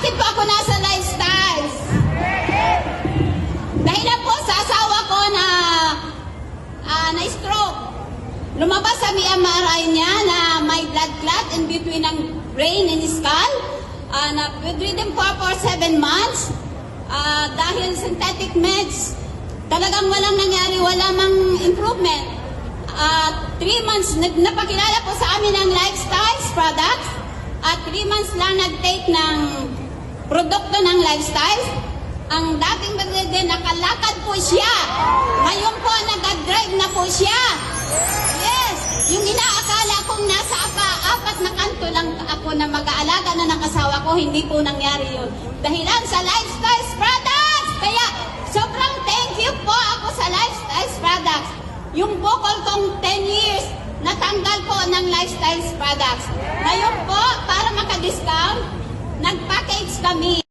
Bakit po ako nasa lifestyles? Dahil po sa asawa ko na na-stroke. Lumabas sa MRI niya na may blood clot in between ng brain and skull. Bedridden po for 7 months. Dahil synthetic meds, talagang walang nangyari, wala mang improvement. 3 months, napakilala po sa amin ng Lifestyles products. At 3 months lang nag-take ng produkto ng Lifestyles. Ang dating bedridden, nakalakad po siya. Ngayon po, nag-drive na po siya. Yes, yung inaakala kong nasa apat na kanto lang ako na mag-aalaga na ng asawa ko, hindi po nangyari yun. Dahilan sa Lifestyles products. Kaya, sobrang thank you po ako sa Lifestyles products. Yung bukol kong 10 years, natanggal po ng Lifestyles products. Ngayon po, para maka-discount, nag-package kami.